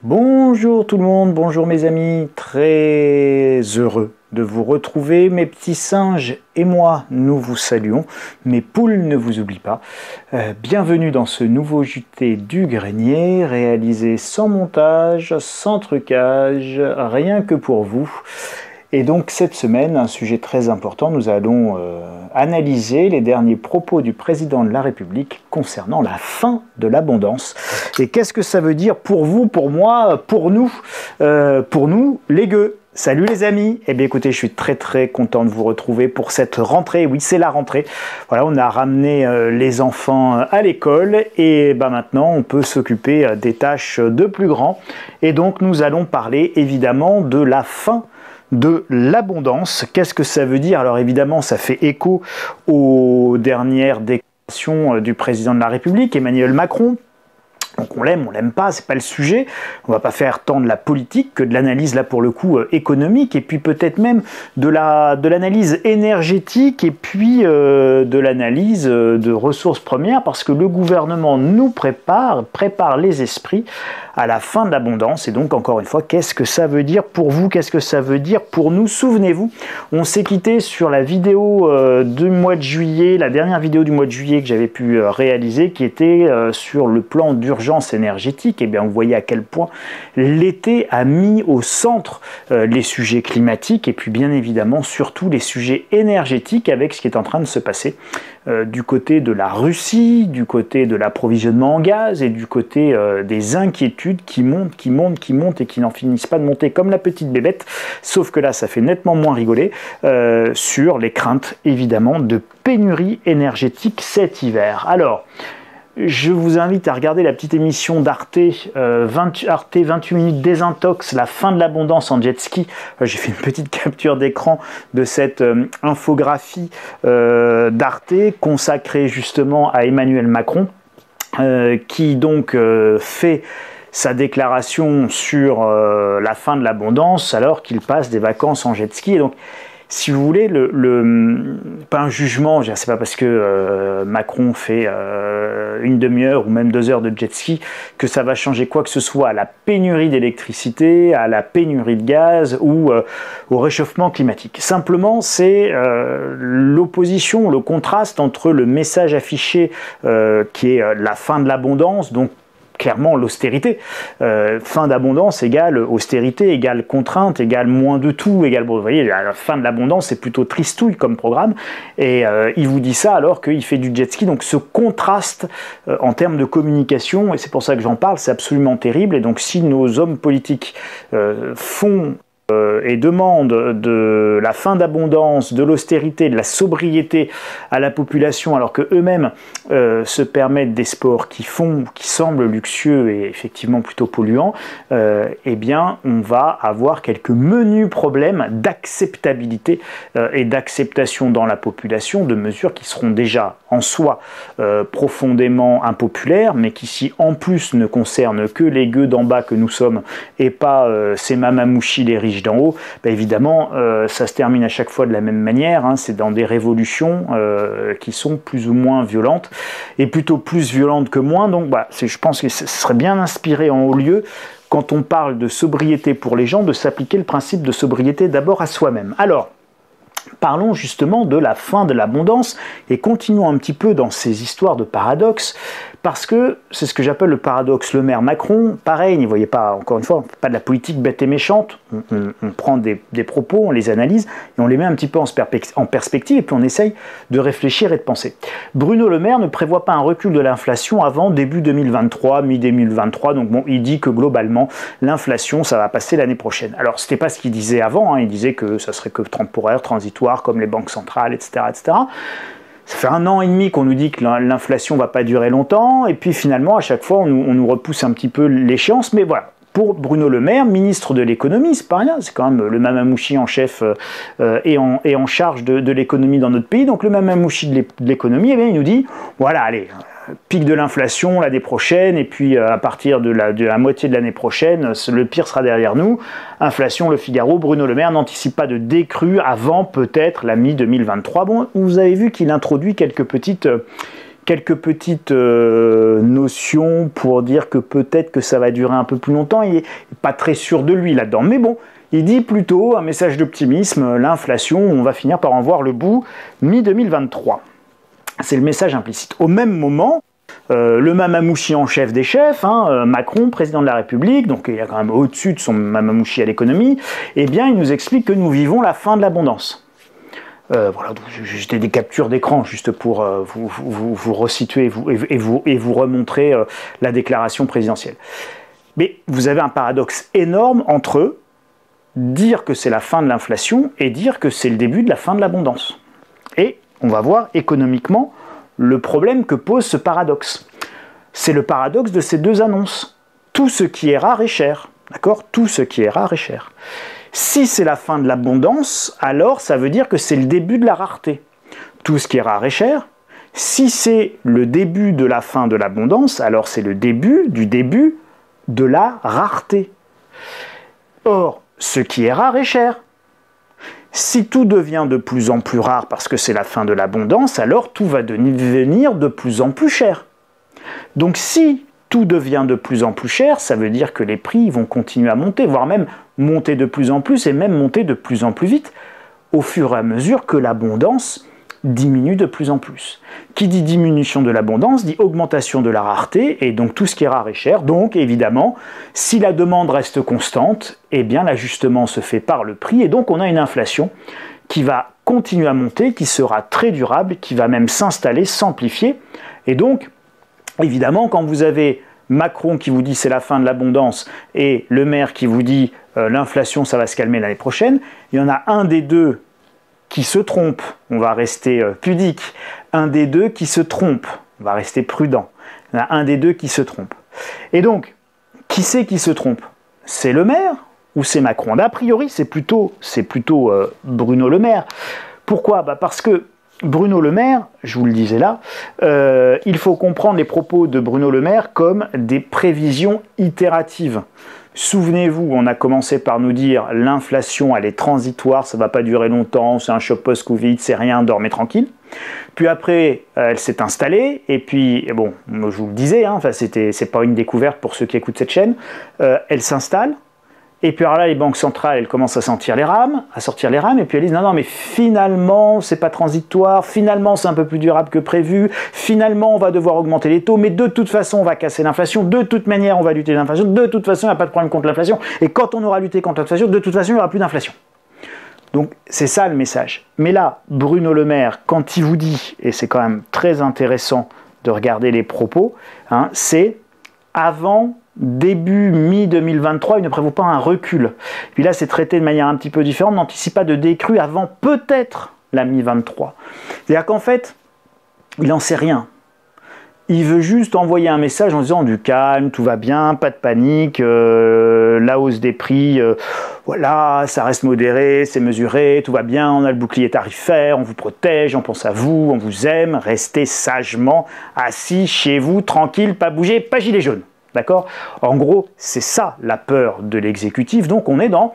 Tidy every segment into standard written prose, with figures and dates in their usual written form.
Bonjour tout le monde, bonjour mes amis, très heureux de vous retrouver. Mes petits singes et moi, nous vous saluons. Mes poules ne vous oublient pas. Bienvenue dans ce nouveau JT du Grenier, réalisé sans montage, sans trucage, rien que pour vous. Et donc cette semaine, un sujet très important, nous allons analyser les derniers propos du président de la République concernant la fin de l'abondance. Et qu'est-ce que ça veut dire pour vous, pour moi, pour nous, les gueux? Salut les amis. Eh bien écoutez, je suis très content de vous retrouver pour cette rentrée. Oui, c'est la rentrée. Voilà, on a ramené les enfants à l'école et maintenant on peut s'occuper des tâches de plus grands. Et donc nous allons parler évidemment de la fin de l'abondance. Qu'est-ce que ça veut dire? Alors évidemment, ça fait écho aux dernières déclarations du président de la République, Emmanuel Macron. Donc on l'aime pas, c'est pas le sujet. On va pas faire tant de la politique que de l'analyse là pour le coup économique et puis peut-être même de l'analyse énergétique et puis de l'analyse de ressources premières parce que le gouvernement nous prépare les esprits à la fin de l'abondance. Et donc encore une fois, qu'est-ce que ça veut dire pour vous? Qu'est-ce que ça veut dire pour nous? Souvenez-vous, on s'est quitté sur la vidéo du mois de juillet, la dernière vidéo du mois de juillet que j'avais pu réaliser qui était sur le plan d'urgence énergétique. Et bien vous voyez à quel point l'été a mis au centre les sujets climatiques et puis bien évidemment surtout les sujets énergétiques avec ce qui est en train de se passer du côté de la Russie, du côté de l'approvisionnement en gaz et du côté des inquiétudes qui montent et qui n'en finissent pas de monter comme la petite bébête, sauf que là ça fait nettement moins rigoler sur les craintes évidemment de pénurie énergétique cet hiver. Alors, je vous invite à regarder la petite émission d'Arte, Arte 28 minutes désintox, la fin de l'abondance en jet ski. J'ai fait une petite capture d'écran de cette infographie d'Arte consacrée justement à Emmanuel Macron, qui donc fait sa déclaration sur la fin de l'abondance alors qu'il passe des vacances en jet ski. Et donc, si vous voulez, pas un jugement, c'est pas parce que Macron fait une demi-heure ou même 2 heures de jet ski que ça va changer quoi que ce soit à la pénurie d'électricité, à la pénurie de gaz ou au réchauffement climatique. Simplement, c'est l'opposition, le contraste entre le message affiché qui est la fin de l'abondance, donc clairement l'austérité. Fin d'abondance égale austérité, égale contrainte, égale moins de tout, égale... Bon, vous voyez, la fin de l'abondance, c'est plutôt tristouille comme programme. Et il vous dit ça alors qu'il fait du jet ski. Donc ce contraste en termes de communication, et c'est pour ça que j'en parle, c'est absolument terrible. Et donc si nos hommes politiques font et demandent de la fin d'abondance, de l'austérité, de la sobriété à la population, alors que eux-mêmes se permettent des sports qui semblent luxueux et effectivement plutôt polluants, eh bien on va avoir quelques menus problèmes d'acceptabilité et d'acceptation dans la population de mesures qui seront déjà en soi profondément impopulaires, mais qui si en plus ne concernent que les gueux d'en bas que nous sommes et pas ces mamamouchis les riches d'en haut, évidemment ça se termine à chaque fois de la même manière, hein, c'est dans des révolutions qui sont plus ou moins violentes et plutôt plus violentes que moins, donc je pense que ce serait bien inspiré en haut lieu quand on parle de sobriété pour les gens de s'appliquer le principe de sobriété d'abord à soi-même. Alors parlons justement de la fin de l'abondance et continuons un petit peu dans ces histoires de paradoxes, parce que c'est ce que j'appelle le paradoxe Le Maire Macron. Pareil, n'y voyez pas, encore une fois, pas de la politique bête et méchante, on prend des propos, on les analyse et on les met un petit peu en perspective et puis on essaye de réfléchir et de penser. Bruno Le Maire ne prévoit pas un recul de l'inflation avant début 2023, mi-2023, donc bon, il dit que globalement l'inflation ça va passer l'année prochaine. Alors c'était pas ce qu'il disait avant, hein, il disait que ça serait que temporaire, transitoire, comme les banques centrales, etc. etc. Ça fait 1 an et demi qu'on nous dit que l'inflation ne va pas durer longtemps, et puis finalement, à chaque fois, on nous repousse un petit peu l'échéance, mais voilà. Pour Bruno Le Maire, ministre de l'économie, c'est pas rien, c'est quand même le mamamouchi en chef et en charge de l'économie dans notre pays, donc le mamamouchi de l'économie, eh bien, il nous dit, voilà, allez, pic de l'inflation l'année prochaine, et puis à partir de la moitié de l'année prochaine, le pire sera derrière nous. Inflation, Le Figaro, Bruno Le Maire n'anticipe pas de décrue avant peut-être la mi-2023. Bon, vous avez vu qu'il introduit quelques petites quelques petites notions pour dire que peut-être que ça va durer un peu plus longtemps. Il n'est pas très sûr de lui là-dedans. Mais bon, il dit plutôt un message d'optimisme, l'inflation, on va finir par en voir le bout mi-2023. C'est le message implicite. Au même moment, le mamamouchi en chef des chefs, Macron, président de la République, donc il y a quand même au-dessus de son mamamouchi à l'économie, eh bien il nous explique que nous vivons la fin de l'abondance. Voilà, j'ai des captures d'écran juste pour vous resituer et vous remontrer la déclaration présidentielle. Mais vous avez un paradoxe énorme entre dire que c'est la fin de l'inflation et dire que c'est le début de la fin de l'abondance. Et on va voir économiquement le problème que pose ce paradoxe. C'est le paradoxe de ces deux annonces. Tout ce qui est rare est cher. D'accord ? Tout ce qui est rare est cher. Si c'est la fin de l'abondance, alors ça veut dire que c'est le début de la rareté. Tout ce qui est rare est cher. Si c'est le début de la fin de l'abondance, alors c'est le début de la rareté. Or, ce qui est rare est cher. Si tout devient de plus en plus rare parce que c'est la fin de l'abondance, alors tout va devenir de plus en plus cher. Donc si tout devient de plus en plus cher, ça veut dire que les prix vont continuer à monter, voire même monter de plus en plus et même monter de plus en plus vite, au fur et à mesure que l'abondance diminue de plus en plus. Qui dit diminution de l'abondance dit augmentation de la rareté, et donc tout ce qui est rare est cher. Donc évidemment, si la demande reste constante, eh bien l'ajustement se fait par le prix, et donc on a une inflation qui va continuer à monter, qui sera très durable, qui va même s'installer, s'amplifier, et donc évidemment, quand vous avez Macron qui vous dit c'est la fin de l'abondance et Le Maire qui vous dit l'inflation ça va se calmer l'année prochaine, il y en a un des deux qui se trompe, on va rester pudique, un des deux qui se trompe, on va rester prudent, il y en a un des deux qui se trompe. Et donc, qui c'est qui se trompe? C'est Le Maire ou c'est Macron? A priori, c'est plutôt Bruno Le Maire. Pourquoi? Parce que Bruno Le Maire, je vous le disais là, il faut comprendre les propos de Bruno Le Maire comme des prévisions itératives. Souvenez-vous, on a commencé par nous dire l'inflation elle est transitoire, ça ne va pas durer longtemps, c'est un choc post-Covid, c'est rien, dormez tranquille. Puis après, elle s'est installée, et puis, bon, je vous le disais, c'est pas une découverte pour ceux qui écoutent cette chaîne, elle s'installe. Et puis alors là, les banques centrales, elles commencent à sortir les rames, et puis elles disent non, mais finalement, c'est pas transitoire, finalement, c'est un peu plus durable que prévu, finalement, on va devoir augmenter les taux, mais de toute façon, on va casser l'inflation, de toute manière, on va lutter contre l'inflation, de toute façon, il n'y a pas de problème contre l'inflation, et quand on aura lutté contre l'inflation, de toute façon, il n'y aura plus d'inflation. Donc, c'est ça le message. Mais là, Bruno Le Maire, quand il vous dit, et c'est quand même très intéressant de regarder les propos, c'est avant début mi-2023, il ne prévoit pas un recul. Puis là, c'est traité de manière un petit peu différente, n'anticipe pas de décrue avant peut-être la mi-23. C'est-à-dire qu'en fait, il n'en sait rien. Il veut juste envoyer un message en disant du calme, tout va bien, pas de panique, la hausse des prix, voilà, ça reste modéré, c'est mesuré, tout va bien, on a le bouclier tarifaire, on vous protège, on pense à vous, on vous aime, restez sagement assis chez vous, tranquille, pas bouger, pas gilet jaune. D'accord? En gros, c'est ça la peur de l'exécutif. Donc on est dans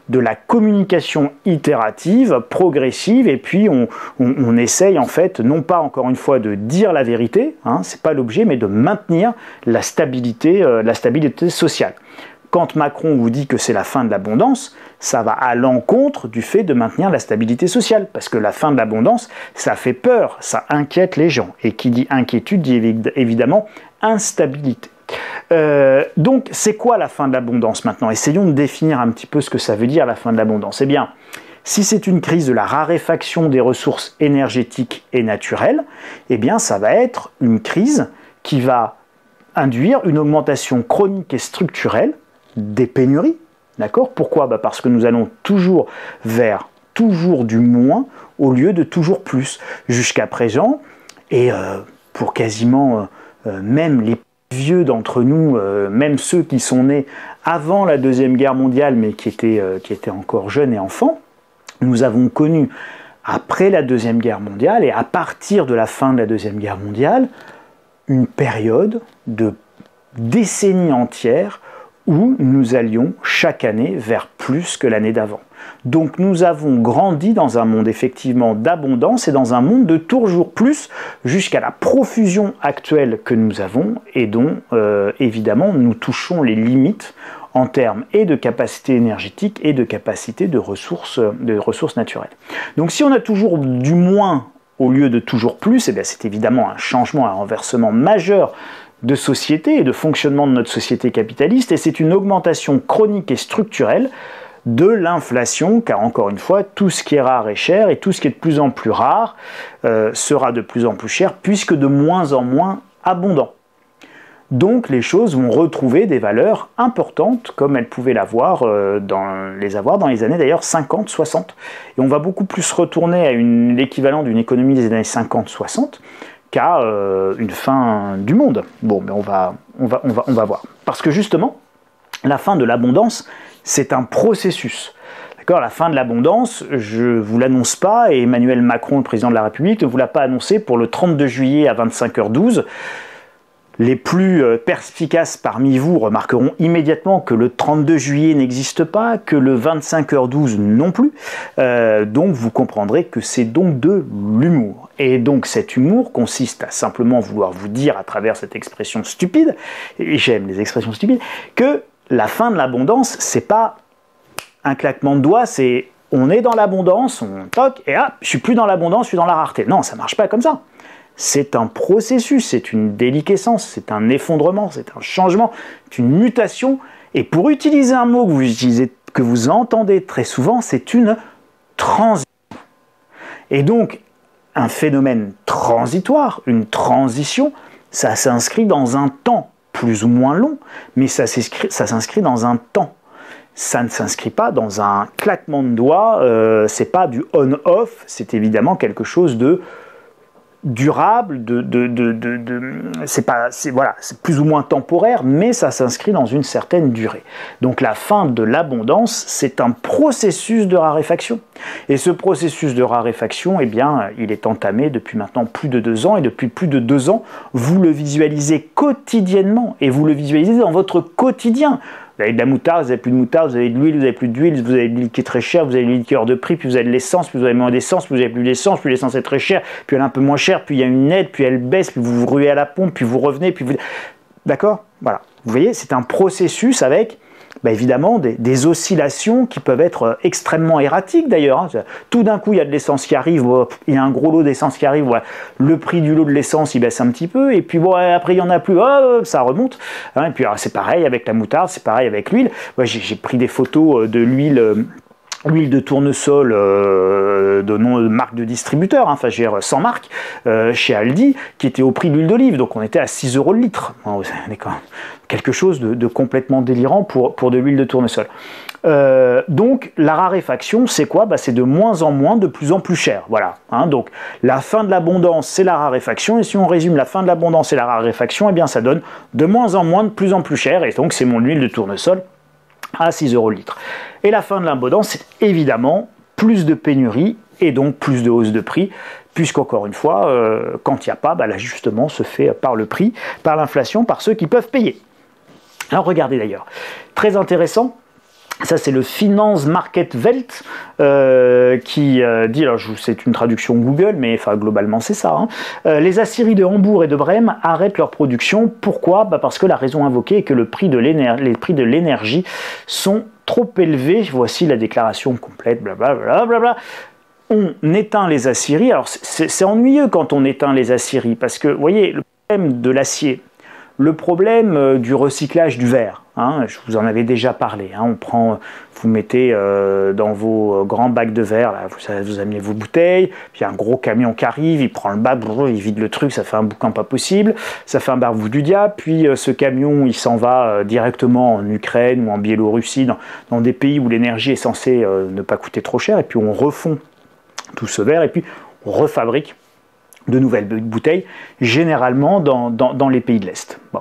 de la communication itérative, progressive, et puis on essaye en fait, non pas encore une fois de dire la vérité, c'est pas l'objet, mais de maintenir la stabilité sociale. Quand Macron vous dit que c'est la fin de l'abondance, ça va à l'encontre du fait de maintenir la stabilité sociale, parce que la fin de l'abondance, ça fait peur, ça inquiète les gens, et qui dit inquiétude dit évidemment instabilité. Donc, c'est quoi la fin de l'abondance maintenant? Essayons de définir un petit peu ce que ça veut dire la fin de l'abondance. Eh bien, si c'est une crise de la raréfaction des ressources énergétiques et naturelles, eh bien, ça va être une crise qui va induire une augmentation chronique et structurelle des pénuries. D'accord? Pourquoi? Parce que nous allons toujours vers toujours du moins au lieu de toujours plus. Jusqu'à présent, et pour quasiment même les vieux d'entre nous, même ceux qui sont nés avant la Deuxième Guerre mondiale, mais qui étaient encore jeunes et enfants, nous avons connu, après la Deuxième Guerre mondiale, et à partir de la fin de la Deuxième Guerre mondiale, une période de décennies entières où nous allions chaque année vers plus que l'année d'avant. Donc nous avons grandi dans un monde effectivement d'abondance et dans un monde de toujours plus jusqu'à la profusion actuelle que nous avons et dont évidemment nous touchons les limites en termes et de capacité énergétique et de capacité de ressources naturelles. Donc si on a toujours du moins au lieu de toujours plus, eh bien c'est évidemment un changement, un renversement majeur de société et de fonctionnement de notre société capitaliste, et c'est une augmentation chronique et structurelle de l'inflation, car encore une fois, tout ce qui est rare est cher, et tout ce qui est de plus en plus rare sera de plus en plus cher, puisque de moins en moins abondant. Donc les choses vont retrouver des valeurs importantes, comme elles pouvaient les avoir dans les années d'ailleurs 50-60. Et on va beaucoup plus retourner à l'équivalent d'une économie des années 50-60, qu'à une fin du monde. Bon, mais on va voir. Parce que justement, la fin de l'abondance, c'est un processus. D'accord, la fin de l'abondance, je ne vous l'annonce pas, et Emmanuel Macron, le président de la République, ne vous l'a pas annoncé pour le 32 juillet à 25h12. Les plus perspicaces parmi vous remarqueront immédiatement que le 32 juillet n'existe pas, que le 25h12 non plus. Donc vous comprendrez que c'est donc de l'humour. Et donc cet humour consiste à simplement vouloir vous dire à travers cette expression stupide, et j'aime les expressions stupides, que la fin de l'abondance, c'est pas un claquement de doigts, c'est on est dans l'abondance, on toque, et hop, je suis plus dans l'abondance, je suis dans la rareté. Non, ça marche pas comme ça. C'est un processus, c'est une déliquescence, c'est un effondrement, c'est un changement, c'est une mutation. Et pour utiliser un mot que vous entendez très souvent, c'est une transition. Et donc, un phénomène transitoire, une transition, ça s'inscrit dans un temps plus ou moins long, mais ça s'inscrit dans un temps. Ça ne s'inscrit pas dans un claquement de doigts, c'est pas du on-off, c'est évidemment quelque chose de durable, c'est plus ou moins temporaire, mais ça s'inscrit dans une certaine durée. Donc la fin de l'abondance, c'est un processus de raréfaction. Et ce processus de raréfaction, eh bien, il est entamé depuis maintenant plus de 2 ans, et depuis plus de 2 ans, vous le visualisez quotidiennement, et vous le visualisez dans votre quotidien. Vous avez de la moutarde, vous n'avez plus de moutarde, vous avez de l'huile, vous n'avez plus d'huile, vous avez de l'huile qui est très chère, vous avez de l'huile qui est hors de prix, puis vous avez de l'essence, puis vous avez moins d'essence, puis vous n'avez plus d'essence, puis l'essence est très chère, puis elle est un peu moins chère, puis il y a une aide, puis elle baisse, puis vous vous ruez à la pompe, puis vous revenez, puis vous... D'accord ? Voilà. Vous voyez, c'est un processus avec, évidemment, des oscillations qui peuvent être extrêmement erratiques d'ailleurs. Hein. Tout d'un coup, il y a de l'essence qui arrive, il y a un gros lot d'essence qui arrive, le prix du lot de l'essence, il baisse un petit peu, et puis après, il n'y en a plus, ça remonte. Hein. Et puis c'est pareil avec la moutarde, c'est pareil avec l'huile. J'ai pris des photos de l'huile de tournesol de marque de distributeur, enfin j'ai sans marque, chez Aldi, qui était au prix de l'huile d'olive, donc on était à 6 € le litre. On est quand même quelque chose de complètement délirant pour de l'huile de tournesol. Donc la raréfaction, c'est quoi ? C'est de moins en moins, de plus en plus cher. Voilà. Hein, donc la fin de l'abondance, c'est la raréfaction, et si on résume la fin de l'abondance et la raréfaction, eh bien ça donne de moins en moins, de plus en plus cher, et donc c'est mon huile de tournesol à 6 € le litre. Et la fin de l'abondance, c'est évidemment plus de pénurie et donc plus de hausse de prix, puisqu'encore une fois, quand il n'y a pas, l'ajustement se fait par le prix, par l'inflation, par ceux qui peuvent payer. Alors regardez d'ailleurs, très intéressant, ça c'est le Finance Market Welt qui dit, alors c'est une traduction Google, mais enfin globalement c'est ça, hein. Les aciéries de Hambourg et de Brême arrêtent leur production. Pourquoi ? Parce que la raison invoquée est que les prix de l'énergie sont trop élevés. Voici la déclaration complète, blablabla. On éteint les aciéries. Alors c'est ennuyeux quand on éteint les aciéries, parce que vous voyez, le problème de l'acier, le problème du recyclage du verre, hein, je vous en avais déjà parlé, hein, vous mettez dans vos grands bacs de verre, là, vous amenez vos bouteilles, puis il y a un gros camion qui arrive, il prend le bac, il vide le truc, ça fait un boucan pas possible, ça fait un barbou du diable, puis ce camion il s'en va directement en Ukraine ou en Biélorussie, dans des pays où l'énergie est censée ne pas coûter trop cher, et puis on refond tout ce verre, et puis on refabrique de nouvelles bouteilles, généralement dans les pays de l'Est. Bon.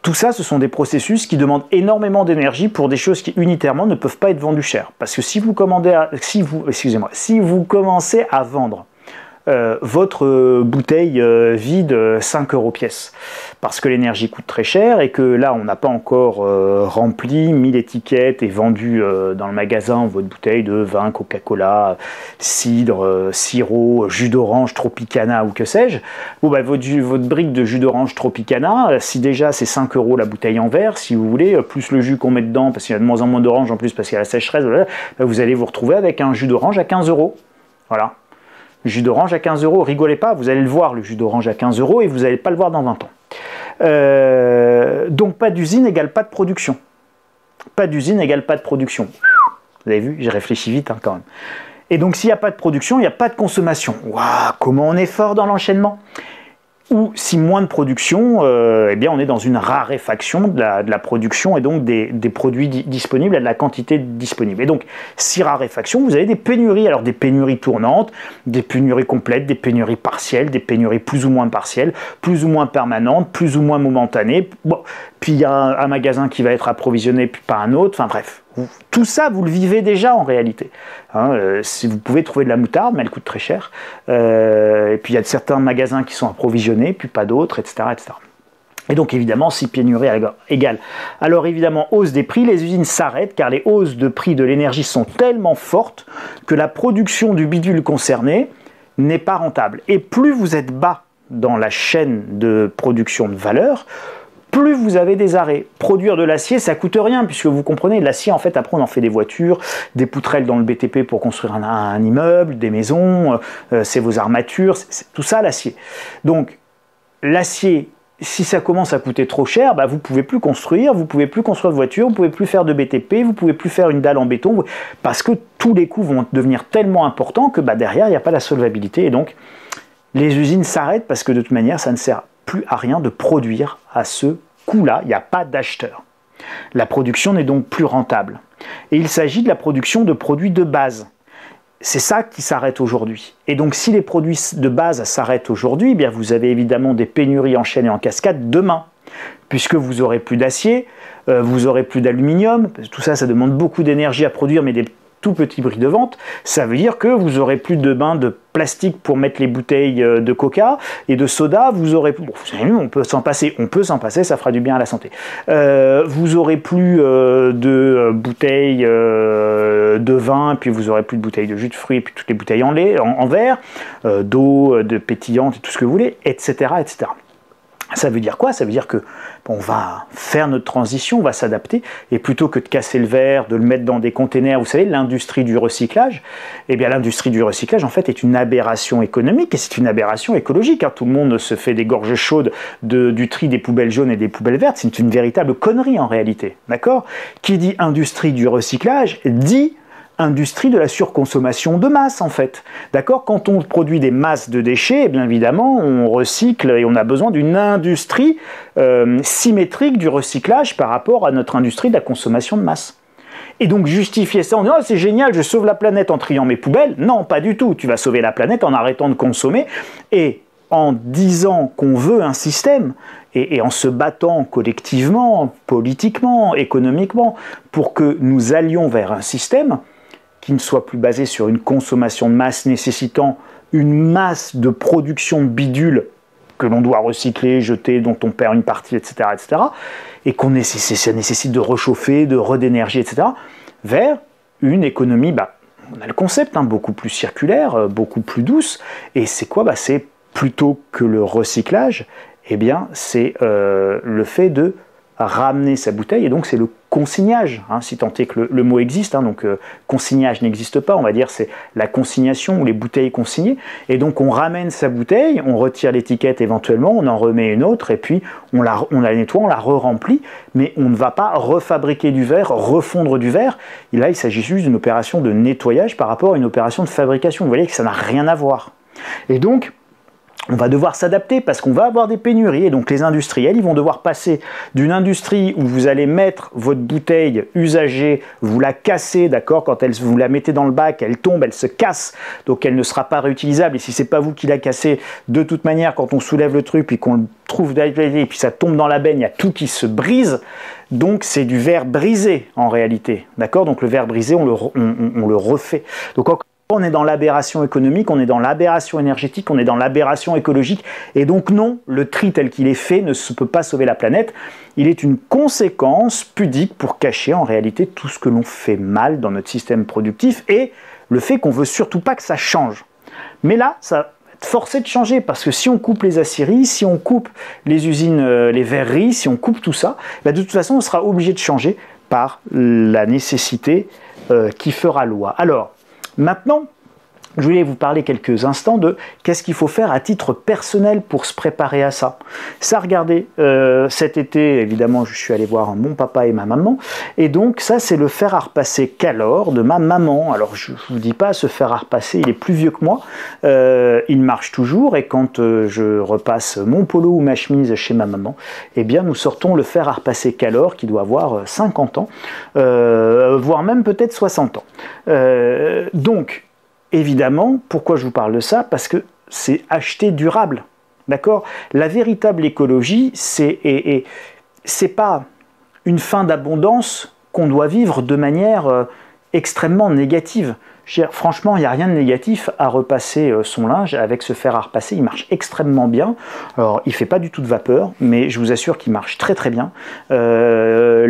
Tout ça, ce sont des processus qui demandent énormément d'énergie pour des choses qui unitairement ne peuvent pas être vendues cher. Parce que si vous commencez à vendre votre bouteille vide 5 € pièce. Parce que l'énergie coûte très cher et que là, on n'a pas encore rempli, mis l'étiquette et vendu dans le magasin votre bouteille de vin, Coca-Cola, cidre, sirop, jus d'orange, Tropicana ou que sais-je. Bon, bah, votre brique de jus d'orange Tropicana, si déjà c'est 5 € la bouteille en verre, si vous voulez, plus le jus qu'on met dedans, parce qu'il y a de moins en moins d'orange en plus parce qu'il y a la sécheresse, bah, vous allez vous retrouver avec un jus d'orange à 15 €. Voilà. Jus d'orange à 15 €, rigolez pas, vous allez le voir le jus d'orange à 15 € et vous n'allez pas le voir dans 20 ans. Donc pas d'usine égale pas de production. Pas d'usine égale pas de production. Vous avez vu, j'ai réfléchi vite quand même. Et donc s'il n'y a pas de production, il n'y a pas de consommation. Waouh, comment on est fort dans l'enchaînement. Ou si moins de production, eh bien on est dans une raréfaction de la production et donc des produits disponibles, à de la quantité disponible. Et donc, si raréfaction, vous avez des pénuries. Alors des pénuries tournantes, des pénuries complètes, des pénuries partielles, des pénuries plus ou moins partielles, plus ou moins permanentes, plus ou moins momentanées. Bon, puis il y a un magasin qui va être approvisionné, puis pas un autre. Enfin bref, tout ça, vous le vivez déjà en réalité. Si vous pouvez trouver de la moutarde, mais elle coûte très cher. Et puis il y a certains magasins qui sont approvisionnés, puis pas d'autres, etc., etc. Et donc évidemment, si pénurie égale. Alors évidemment, hausse des prix, les usines s'arrêtent car les hausses de prix de l'énergie sont tellement fortes que la production du bidule concerné n'est pas rentable. Et plus vous êtes bas dans la chaîne de production de valeur, plus vous avez des arrêts. Produire de l'acier, ça coûte rien, puisque vous comprenez, l'acier, en fait, après on en fait des voitures, des poutrelles dans le BTP pour construire un immeuble, des maisons, c'est vos armatures, c'est tout ça l'acier. Donc, l'acier, si ça commence à coûter trop cher, bah, vous ne pouvez plus construire, vous pouvez plus construire de voitures, vous ne pouvez plus faire de BTP, vous ne pouvez plus faire une dalle en béton, parce que tous les coûts vont devenir tellement importants que bah, derrière, il n'y a pas la solvabilité, et donc les usines s'arrêtent parce que de toute manière, ça ne sert plus à rien de produire à ce coût-là, il n'y a pas d'acheteur. La production n'est donc plus rentable. Et il s'agit de la production de produits de base. C'est ça qui s'arrête aujourd'hui. Et donc si les produits de base s'arrêtent aujourd'hui, eh bien vous avez évidemment des pénuries enchaînées en cascade demain. Puisque vous aurez plus d'acier, vous aurez plus d'aluminium, tout ça, ça demande beaucoup d'énergie à produire, mais des tout petits prix de vente, ça veut dire que vous aurez plus de bains de plastique pour mettre les bouteilles de coca et de soda, vous aurez plus, bon, vous savez, on peut s'en passer, ça fera du bien à la santé. Vous aurez plus de bouteilles de vin, puis vous aurez plus de bouteilles de jus de fruits, puis toutes les bouteilles en verre, d'eau, de pétillante, tout ce que vous voulez, etc., etc. Ça veut dire quoi? Ça veut dire que on va faire notre transition, on va s'adapter, et plutôt que de casser le verre, de le mettre dans des containers, vous savez, l'industrie du recyclage, eh bien l'industrie du recyclage en fait est une aberration économique et c'est une aberration écologique. Hein. Tout le monde se fait des gorges chaudes du tri des poubelles jaunes et des poubelles vertes, c'est une véritable connerie en réalité, d'accord? Qui dit industrie du recyclage dit industrie de la surconsommation de masse en fait. D'accord? Quand on produit des masses de déchets, eh bien évidemment, on recycle et on a besoin d'une industrie symétrique du recyclage par rapport à notre industrie de la consommation de masse. Et donc justifier ça en disant oh, c'est génial, je sauve la planète en triant mes poubelles. Non, pas du tout. Tu vas sauver la planète en arrêtant de consommer et en disant qu'on veut un système et en se battant collectivement, politiquement, économiquement, pour que nous allions vers un système qui ne soit plus basé sur une consommation de masse nécessitant une masse de production de bidules que l'on doit recycler, jeter, dont on perd une partie, etc., etc., et ça nécessite de réchauffer, de redénergie, etc., vers une économie, bah, on a le concept, hein, beaucoup plus circulaire, beaucoup plus douce, et c'est quoi? Bah, c'est plutôt que le recyclage, eh bien, c'est le fait de ramener sa bouteille, et donc c'est le consignage, hein, si tant est que le mot existe, hein, donc consignage n'existe pas, on va dire c'est la consignation ou les bouteilles consignées, et donc on ramène sa bouteille, on retire l'étiquette éventuellement, on en remet une autre, et puis on la nettoie, on la re-remplit, mais on ne va pas refabriquer du verre, refondre du verre, et là il s'agit juste d'une opération de nettoyage par rapport à une opération de fabrication, vous voyez que ça n'a rien à voir. Et donc, on va devoir s'adapter parce qu'on va avoir des pénuries et donc les industriels, ils vont devoir passer d'une industrie où vous allez mettre votre bouteille usagée, vous la cassez, d'accord, quand vous la mettez dans le bac, elle tombe, elle se casse, donc elle ne sera pas réutilisable et si c'est pas vous qui la cassez, de toute manière, quand on soulève le truc puis qu'on le trouve et puis ça tombe dans la benne, il y a tout qui se brise, donc c'est du verre brisé en réalité, d'accord, donc le verre brisé, on le refait. Donc On est dans l'aberration économique, on est dans l'aberration énergétique, on est dans l'aberration écologique. Et donc non, le tri tel qu'il est fait ne peut pas sauver la planète. Il est une conséquence pudique pour cacher en réalité tout ce que l'on fait mal dans notre système productif et le fait qu'on veut surtout pas que ça change. Mais là, ça va être forcé de changer parce que si on coupe les aciéries, si on coupe les usines, les verreries, si on coupe tout ça, de toute façon on sera obligé de changer par la nécessité qui fera loi. Alors, maintenant, je voulais vous parler quelques instants de qu'est-ce qu'il faut faire à titre personnel pour se préparer à ça. Ça, regardez, cet été, évidemment, je suis allé voir mon papa et ma maman, et donc ça, c'est le fer à repasser Calor de ma maman. Alors, je ne vous dis pas, ce fer à repasser, il est plus vieux que moi, il marche toujours, et quand je repasse mon polo ou ma chemise chez ma maman, eh bien, nous sortons le fer à repasser Calor qui doit avoir 50 ans, voire même peut-être 60 ans. Donc, évidemment, pourquoi je vous parle de ça? Parce que c'est acheter durable, d'accord? La véritable écologie, c'est pas une fin d'abondance qu'on doit vivre de manière extrêmement négative. Je veux dire, franchement, il n'y a rien de négatif à repasser son linge avec ce fer à repasser. Il marche extrêmement bien. Alors, il ne fait pas du tout de vapeur, mais je vous assure qu'il marche très très bien. Le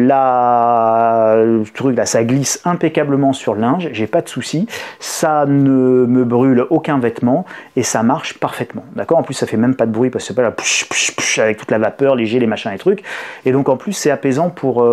truc là, ça glisse impeccablement sur le linge. J'ai pas de souci. Ça ne me brûle aucun vêtement et ça marche parfaitement. D'accord? En plus, ça fait même pas de bruit parce que c'est pas là avec toute la vapeur, les jets, les machins, les trucs. Et donc, en plus, c'est apaisant pour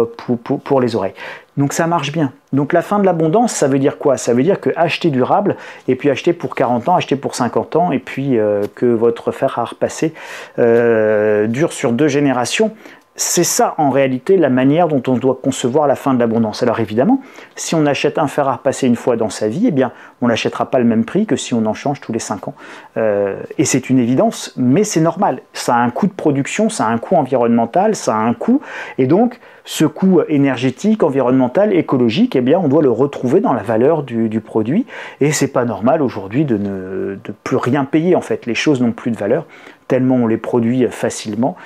les oreilles. Donc ça marche bien. Donc la fin de l'abondance, ça veut dire quoi? Ça veut dire que acheter durable, et puis acheter pour 40 ans, acheter pour 50 ans, et puis que votre fer à repasser dure sur 2 générations. C'est ça en réalité la manière dont on doit concevoir la fin de l'abondance. Alors évidemment, si on achète un fer à repasser une fois dans sa vie, eh bien on n'achètera pas le même prix que si on en change tous les 5 ans. Et c'est une évidence, mais c'est normal. Ça a un coût de production, ça a un coût environnemental, ça a un coût, et donc ce coût énergétique, environnemental, écologique, eh bien on doit le retrouver dans la valeur du produit. Et c'est pas normal aujourd'hui de plus rien payer en fait. Les choses n'ont plus de valeur tellement on les produit facilement,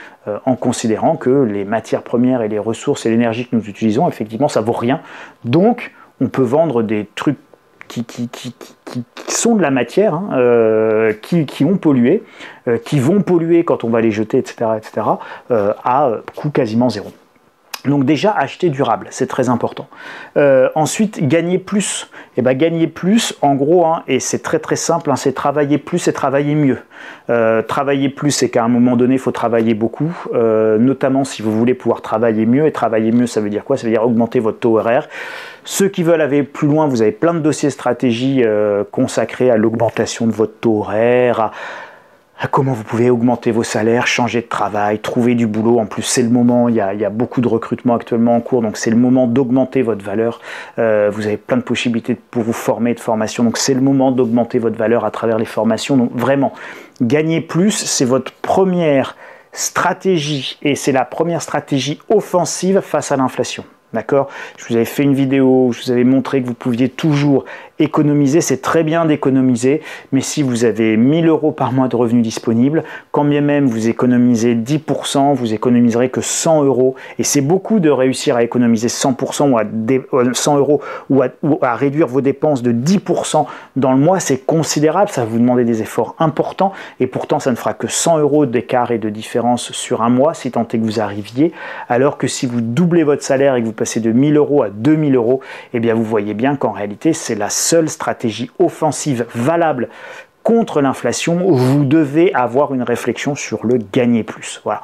en considérant que les matières premières et les ressources et l'énergie que nous utilisons, effectivement, ça vaut rien. Donc, on peut vendre des trucs qui sont de la matière, hein, qui ont pollué, qui vont polluer quand on va les jeter, etc., à coût quasiment zéro. Donc déjà, acheter durable, c'est très important. Ensuite, gagner plus. Et ben, gagner plus, en gros, hein, et c'est très très simple, hein, c'est travailler plus et travailler mieux. Travailler plus, c'est qu'à un moment donné, il faut travailler beaucoup, notamment si vous voulez pouvoir travailler mieux. Et travailler mieux, ça veut dire quoi? Ça veut dire augmenter votre taux horaire. Ceux qui veulent aller plus loin, vous avez plein de dossiers stratégie consacrés à l'augmentation de votre taux horaire, à comment vous pouvez augmenter vos salaires, changer de travail, trouver du boulot. En plus, c'est le moment, il y a beaucoup de recrutement actuellement en cours, donc c'est le moment d'augmenter votre valeur. Vous avez plein de possibilités pour vous former, de formation, donc c'est le moment d'augmenter votre valeur à travers les formations. Donc vraiment, gagner plus, c'est votre première stratégie, et c'est la première stratégie offensive face à l'inflation. D'accord? Je vous avais fait une vidéo où je vous avais montré que vous pouviez toujours économiser. C'est très bien d'économiser, mais si vous avez 1000 € par mois de revenus disponibles, quand bien même vous économisez 10%, vous économiserez que 100 €. Et c'est beaucoup de réussir à économiser 100% ou à 100 € ou à réduire vos dépenses de 10% dans le mois. C'est considérable, ça va vous demander des efforts importants. Et pourtant, ça ne fera que 100 € d'écart et de différence sur un mois, si tant est que vous arriviez. Alors que si vous doublez votre salaire et que vous passez de 1000 € à 2000 €, eh bien vous voyez bien qu'en réalité, c'est la seule stratégie offensive valable contre l'inflation. Vous devez avoir une réflexion sur le gagner plus. Voilà.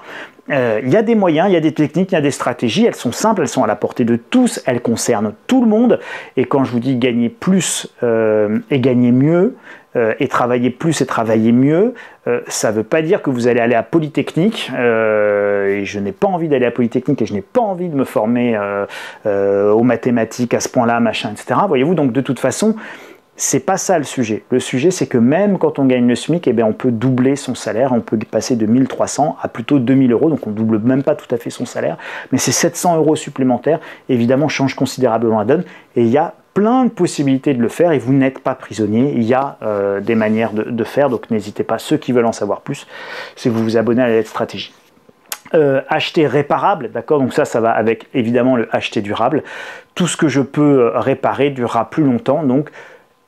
Il y a des moyens, il y a des techniques, il y a des stratégies, elles sont simples, elles sont à la portée de tous, elles concernent tout le monde. Et quand je vous dis gagner plus et gagner mieux, et travailler plus et travailler mieux, ça ne veut pas dire que vous allez aller à Polytechnique, et je n'ai pas envie d'aller à Polytechnique et je n'ai pas envie de me former aux mathématiques à ce point-là, machin, etc. Voyez-vous, donc de toute façon, c'est pas ça le sujet. Le sujet, c'est que même quand on gagne le SMIC, eh bien, on peut doubler son salaire, on peut passer de 1300 à plutôt 2000 €, donc on ne double même pas tout à fait son salaire, mais ces 700 € supplémentaires, évidemment, changent considérablement la donne, et il y a plein de possibilités de le faire, et vous n'êtes pas prisonnier. Il y a des manières de faire, donc n'hésitez pas, ceux qui veulent en savoir plus, c'est que vous vous abonnez à la lettre stratégie. Acheter réparable, d'accord, donc ça va avec évidemment le acheter durable. Tout ce que je peux réparer durera plus longtemps, donc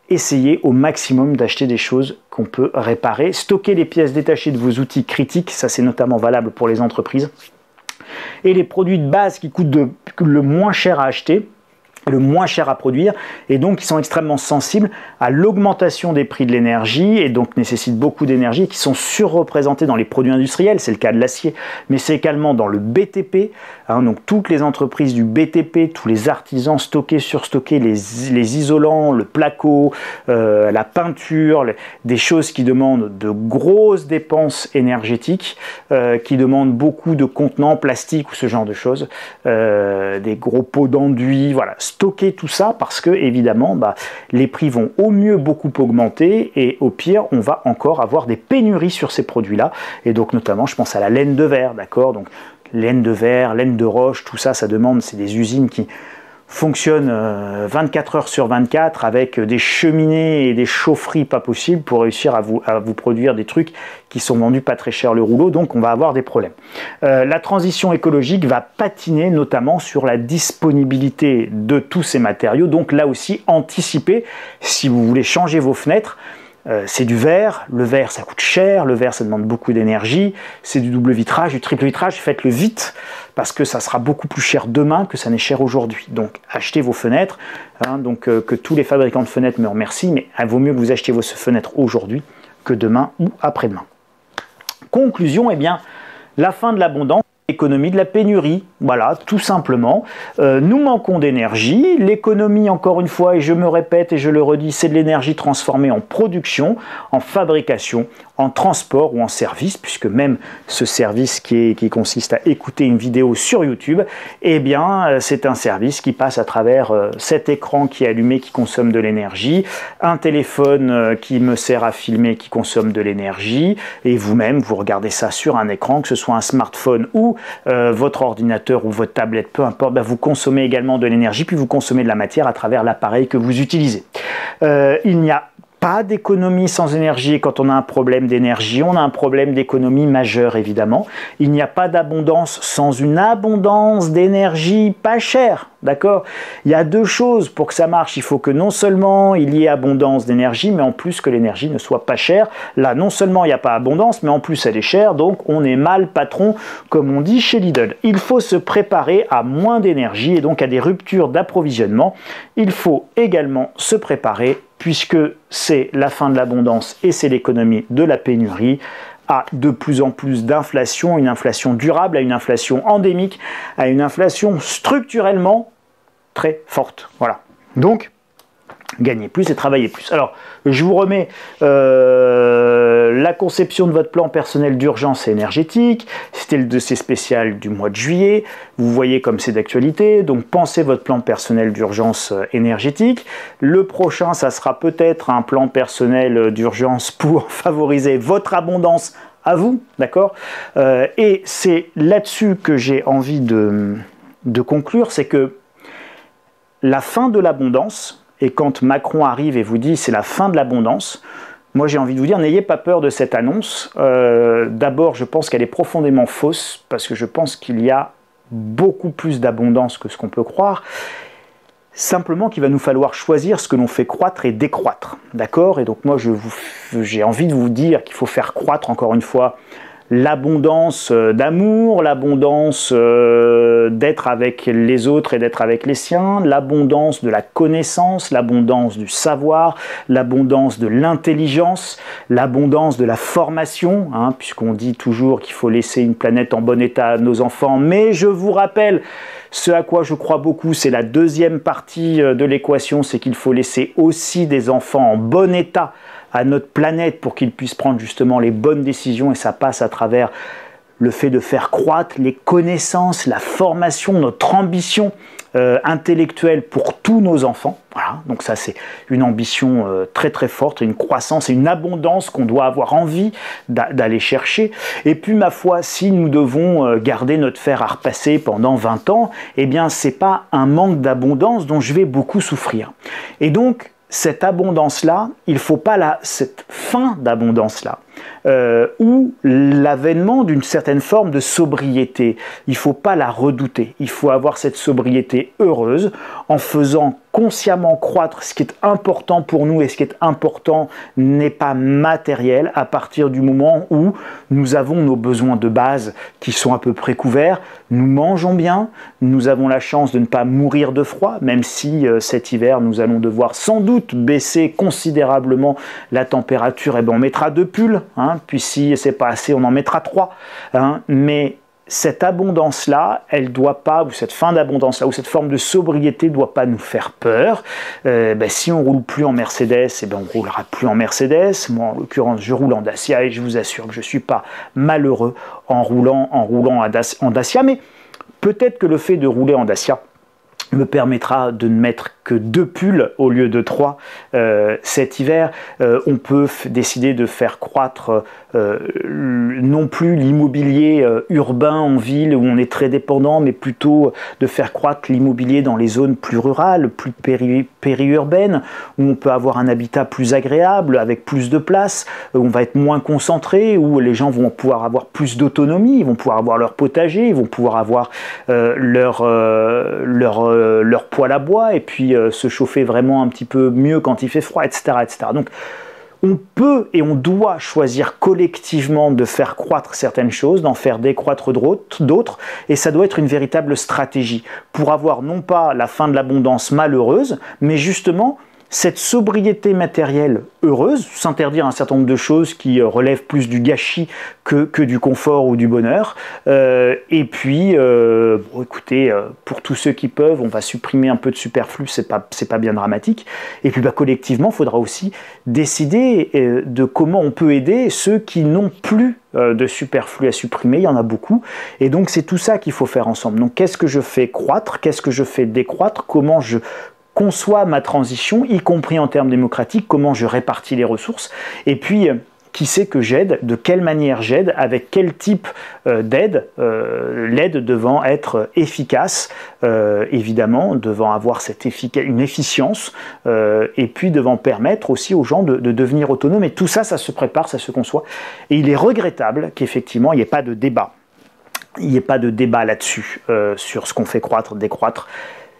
essayez au maximum d'acheter des choses qu'on peut réparer. Stockez les pièces détachées de vos outils critiques, ça c'est notamment valable pour les entreprises. Et les produits de base qui coûtent le moins cher à acheter, le moins cher à produire, et donc qui sont extrêmement sensibles à l'augmentation des prix de l'énergie, et donc nécessitent beaucoup d'énergie, qui sont surreprésentés dans les produits industriels, c'est le cas de l'acier, mais c'est également dans le BTP, donc toutes les entreprises du BTP, tous les artisans stockés, surstockés, les isolants, le placo, la peinture, des choses qui demandent de grosses dépenses énergétiques, qui demandent beaucoup de contenants plastiques ou ce genre de choses, des gros pots d'enduit, voilà. Stocker tout ça parce que évidemment les prix vont au mieux beaucoup augmenter et au pire on va encore avoir des pénuries sur ces produits là, et donc notamment je pense à la laine de verre, d'accord, donc laine de verre, laine de roche, tout ça, ça demande, c'est des usines qui fonctionnent 24 heures sur 24 avec des cheminées et des chaufferies pas possibles pour réussir à vous produire des trucs qui sont vendus pas très cher le rouleau, donc on va avoir des problèmes. La transition écologique va patiner notamment sur la disponibilité de tous ces matériaux, donc là aussi anticiper si vous voulez changer vos fenêtres. C'est du verre, le verre ça coûte cher, le verre ça demande beaucoup d'énergie, c'est du double vitrage, du triple vitrage, faites-le vite parce que ça sera beaucoup plus cher demain que ça n'est cher aujourd'hui. Donc achetez vos fenêtres, que tous les fabricants de fenêtres me remercient, mais il vaut mieux que vous achetiez vos fenêtres aujourd'hui que demain ou après-demain. Conclusion, la fin de l'abondance, l'économie de la pénurie, voilà, tout simplement. Nous manquons d'énergie, l'économie, encore une fois, et je me répète et je le redis, c'est de l'énergie transformée en production, en fabrication, en transport ou en service, puisque même ce service qui consiste à écouter une vidéo sur YouTube, c'est un service qui passe à travers cet écran qui est allumé, qui consomme de l'énergie, un téléphone qui me sert à filmer, qui consomme de l'énergie, et vous-même, vous regardez ça sur un écran, que ce soit un smartphone ou votre ordinateur ou votre tablette, peu importe, vous consommez également de l'énergie, puis vous consommez de la matière à travers l'appareil que vous utilisez. Il n'y a pas d'économie sans énergie, et quand on a un problème d'énergie, on a un problème d'économie majeur évidemment. Il n'y a pas d'abondance sans une abondance d'énergie pas chère, d'accord? Il y a deux choses pour que ça marche, il faut que non seulement il y ait abondance d'énergie, mais en plus que l'énergie ne soit pas chère. Là, non seulement il n'y a pas abondance, mais en plus elle est chère, donc on est mal patron, comme on dit chez Lidl. Il faut se préparer à moins d'énergie et donc à des ruptures d'approvisionnement. Il faut également se préparer, puisque c'est la fin de l'abondance et c'est l'économie de la pénurie, à de plus en plus d'inflation, une inflation durable, à une inflation endémique, à une inflation structurellement très forte. Voilà. Donc, gagner plus et travailler plus. Alors, je vous remets la conception de votre plan personnel d'urgence énergétique. C'était le dossier spécial du mois de juillet. Vous voyez comme c'est d'actualité. Donc, pensez votre plan personnel d'urgence énergétique. Le prochain, ça sera peut-être un plan personnel d'urgence pour favoriser votre abondance à vous, d'accord? Et c'est là-dessus que j'ai envie de conclure, c'est que la fin de l'abondance, et quand Macron arrive et vous dit c'est la fin de l'abondance, moi j'ai envie de vous dire n'ayez pas peur de cette annonce. D'abord je pense qu'elle est profondément fausse, parce que je pense qu'il y a beaucoup plus d'abondance que ce qu'on peut croire. Simplement qu'il va nous falloir choisir ce que l'on fait croître et décroître. D'accord? Et donc moi j'ai envie de vous dire qu'il faut faire croître encore une fois l'abondance d'amour, l'abondance d'être avec les autres et d'être avec les siens, l'abondance de la connaissance, l'abondance du savoir, l'abondance de l'intelligence, l'abondance de la formation, puisqu'on dit toujours qu'il faut laisser une planète en bon état à nos enfants, mais je vous rappelle, ce à quoi je crois beaucoup, c'est la deuxième partie de l'équation, c'est qu'il faut laisser aussi des enfants en bon état à notre planète pour qu'ils puissent prendre justement les bonnes décisions, et ça passe à travers le fait de faire croître les connaissances, la formation, notre ambition intellectuelle pour tous nos enfants. Voilà, donc ça c'est une ambition très très forte, une croissance et une abondance qu'on doit avoir envie d'aller chercher. Et puis ma foi, si nous devons garder notre fer à repasser pendant 20 ans, eh bien c'est pas un manque d'abondance dont je vais beaucoup souffrir. Et donc cette abondance-là, il ne faut pas cette fin d'abondance-là. ou l'avènement d'une certaine forme de sobriété. Il ne faut pas la redouter, il faut avoir cette sobriété heureuse en faisant consciemment croître ce qui est important pour nous, et ce qui est important n'est pas matériel à partir du moment où nous avons nos besoins de base qui sont à peu près couverts, nous mangeons bien, nous avons la chance de ne pas mourir de froid, même si cet hiver nous allons devoir sans doute baisser considérablement la température, et bien on mettra 2 pulls, hein, puis si c'est pas assez on en mettra 3, hein, mais cette abondance-là, elle doit pas, ou cette fin d'abondance-là, ou cette forme de sobriété ne doit pas nous faire peur. Si on roule plus en Mercedes, on roulera plus en Mercedes. Moi, en l'occurrence, je roule en Dacia et je vous assure que je ne suis pas malheureux en roulant en Dacia. Mais peut-être que le fait de rouler en Dacia me permettra de ne mettre que 2 pulls au lieu de 3 cet hiver. On peut décider de faire croître non plus l'immobilier urbain en ville où on est très dépendant, mais plutôt de faire croître l'immobilier dans les zones plus rurales, plus périurbaines, où on peut avoir un habitat plus agréable, avec plus de place, où on va être moins concentré, où les gens vont pouvoir avoir plus d'autonomie, ils vont pouvoir avoir leur potager, ils vont pouvoir avoir leur poêle à bois, et puis se chauffer vraiment un petit peu mieux quand il fait froid, etc., etc. Donc, on peut et on doit choisir collectivement de faire croître certaines choses, d'en faire décroître d'autres, et ça doit être une véritable stratégie pour avoir non pas la fin de l'abondance malheureuse, mais justement cette sobriété matérielle heureuse, s'interdire un certain nombre de choses qui relèvent plus du gâchis que du confort ou du bonheur. Et puis, écoutez, pour tous ceux qui peuvent, on va supprimer un peu de superflu, c'est pas bien dramatique. Et puis, collectivement, il faudra aussi décider de comment on peut aider ceux qui n'ont plus de superflu à supprimer, il y en a beaucoup. Et donc, c'est tout ça qu'il faut faire ensemble. Donc, qu'est-ce que je fais croître? Qu'est-ce que je fais décroître? Comment je conçois ma transition, y compris en termes démocratiques, comment je répartis les ressources, et puis qui c'est que j'aide, de quelle manière j'aide, avec quel type d'aide, l'aide devant être efficace, évidemment, devant avoir une efficience, et puis devant permettre aussi aux gens de devenir autonomes, et tout ça, ça se prépare, ça se conçoit, et il est regrettable qu'effectivement, il n'y ait pas de débat. Il n'y ait pas de débat là-dessus, sur ce qu'on fait croître, décroître.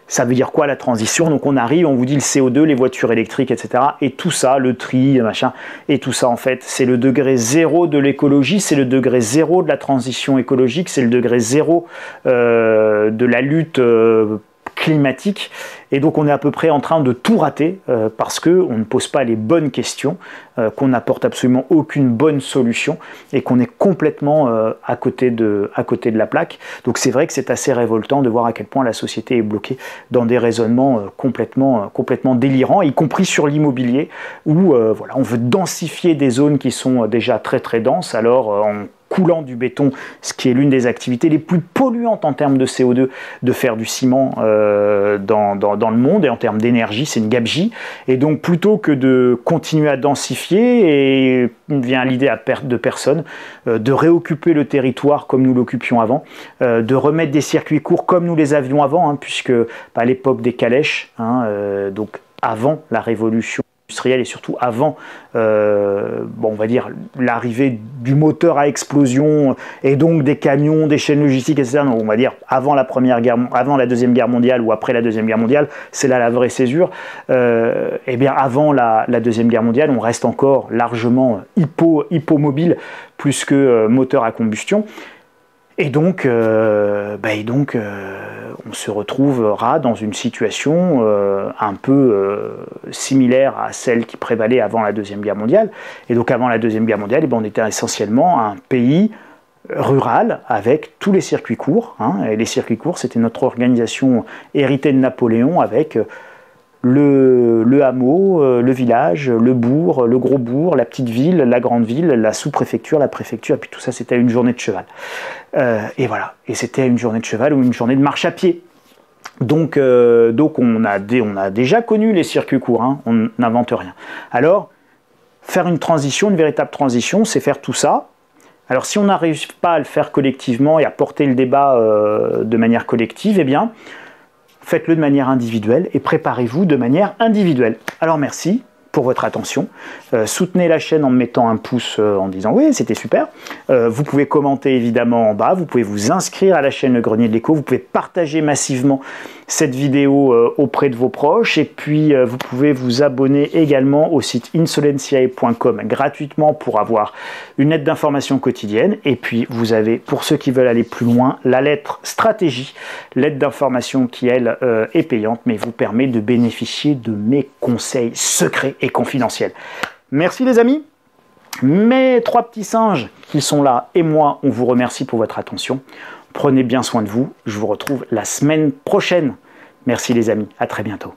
Ça veut dire quoi la transition? Donc on arrive, on vous dit le CO2, les voitures électriques, etc. Et tout ça, le tri, machin, et tout ça en fait, c'est le degré zéro de l'écologie, c'est le degré zéro de la transition écologique, c'est le degré zéro de la lutte climatique. Et donc on est à peu près en train de tout rater parce qu'on ne pose pas les bonnes questions, qu'on n'apporte absolument aucune bonne solution et qu'on est complètement à côté de la plaque. Donc c'est vrai que c'est assez révoltant de voir à quel point la société est bloquée dans des raisonnements complètement délirants, y compris sur l'immobilier, où on veut densifier des zones qui sont déjà très très denses, alors en coulant du béton, ce qui est l'une des activités les plus polluantes en termes de CO2, de faire du ciment dans le monde, et en termes d'énergie, c'est une gabegie. Et donc, plutôt que de continuer à densifier, et vient l'idée à perte de personnes, de réoccuper le territoire comme nous l'occupions avant, de remettre des circuits courts comme nous les avions avant, puisque à l'époque des calèches, donc avant la révolution industrielle et surtout avant on va dire l'arrivée du moteur à explosion et donc des camions, des chaînes logistiques, etc. Donc, on va dire avant la Deuxième Guerre mondiale ou après la Deuxième Guerre mondiale, c'est là la vraie césure. Avant la Deuxième Guerre mondiale, on reste encore largement hippomobile plus que moteur à combustion. Et donc, on se retrouvera dans une situation un peu similaire à celle qui prévalait avant la Deuxième Guerre mondiale. Et donc, avant la Deuxième Guerre mondiale, on était essentiellement un pays rural avec tous les circuits courts. Et les circuits courts, c'était notre organisation héritée de Napoléon avec le hameau, le village, le bourg, le gros bourg, la petite ville, la grande ville, la sous-préfecture, la préfecture, et puis tout ça c'était une journée de cheval. Et voilà, et c'était une journée de cheval ou une journée de marche à pied. Donc on a déjà connu les circuits courts, on n'invente rien. Alors, faire une transition, une véritable transition, c'est faire tout ça. Alors si on n'arrive pas à le faire collectivement et à porter le débat de manière collective, eh bien, faites-le de manière individuelle et préparez-vous de manière individuelle. Alors merci pour votre attention. Soutenez la chaîne en me mettant un pouce en disant oui, c'était super. Vous pouvez commenter évidemment en bas, vous pouvez vous inscrire à la chaîne Le Grenier de l'Écho, vous pouvez partager massivement cette vidéo auprès de vos proches et puis vous pouvez vous abonner également au site insolentiae.com gratuitement pour avoir une lettre d'information quotidienne. Et puis vous avez, pour ceux qui veulent aller plus loin, la lettre stratégie, lettre d'information qui elle est payante mais vous permet de bénéficier de mes conseils secrets et confidentiels. Merci les amis. Mes 3 petits singes qui sont là et moi, on vous remercie pour votre attention. Prenez bien soin de vous. Je vous retrouve la semaine prochaine. Merci les amis. À très bientôt.